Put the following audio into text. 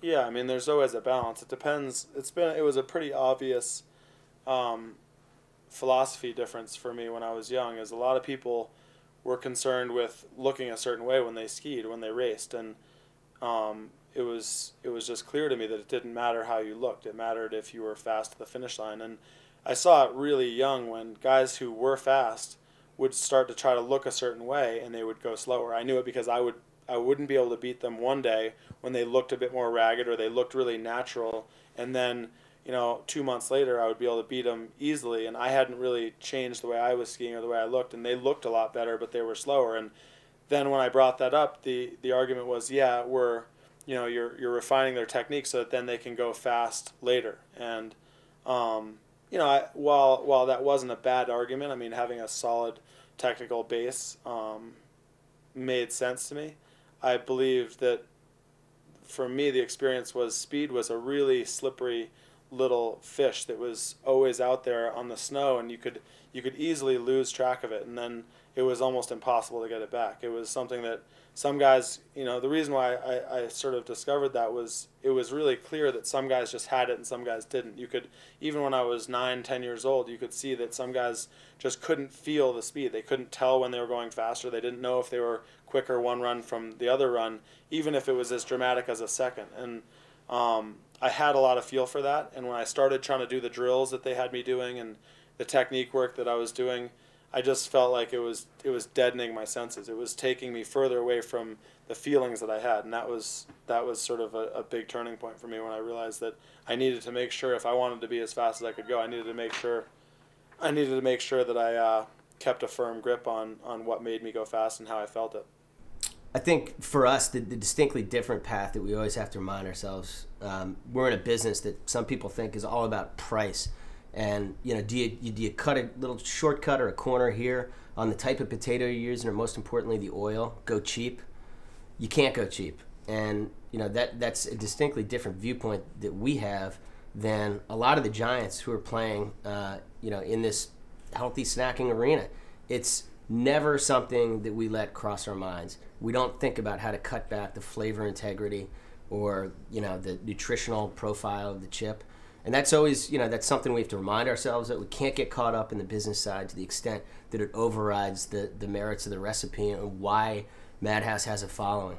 Yeah, I mean, there's always a balance. It depends. It was a pretty obvious um, philosophy difference for me when I was young. Is a lot of people were concerned with looking a certain way when they skied, when they raced, and it was just clear to me that it didn't matter how you looked. It mattered if you were fast at the finish line. And I saw it really young when guys who were fast would start to try to look a certain way and they would go slower. I knew it because I wouldn't be able to beat them one day when they looked a bit more ragged or they looked really natural, and then 2 months later I would be able to beat them easily, and I hadn't really changed the way I was skiing or the way I looked, and they looked a lot better but they were slower. And then when I brought that up, the argument was, yeah, you're refining their technique so that then they can go fast later. And while that wasn't a bad argument, I mean, having a solid technical base made sense to me. I believe that for me, the experience was speed was a really slippery little fish that was always out there on the snow, and you could easily lose track of it, and then it was almost impossible to get it back. It was something that some guys, the reason why I sort of discovered that was it was really clear that some guys just had it and some guys didn't. You could, even when I was 9, 10 years old, you could see that some guys just couldn't feel the speed. They couldn't tell when they were going faster. They didn't know if they were quicker one run from the other run, even if it was as dramatic as a second. And I had a lot of feel for that. And when I started trying to do the drills that they had me doing and the technique work that I was doing, I just felt like it was deadening my senses. It was taking me further away from the feelings that I had, and that was sort of a big turning point for me when I realized that I needed to make sure if I wanted to be as fast as I could go, I needed to make sure that I kept a firm grip on what made me go fast and how I felt it. I think for us, the distinctly different path that we always have to remind ourselves, we're in a business that some people think is all about price. And do you cut a little shortcut or a corner here on the type of potato you're using, or most importantly, the oil? Go cheap? You can't go cheap, and that's a distinctly different viewpoint that we have than a lot of the giants who are playing, in this healthy snacking arena. It's never something that we let cross our minds. We don't think about how to cut back the flavor integrity or the nutritional profile of the chip. And that's always, that's something we have to remind ourselves that we can't get caught up in the business side to the extent that it overrides the merits of the recipe and why Madhouse has a following.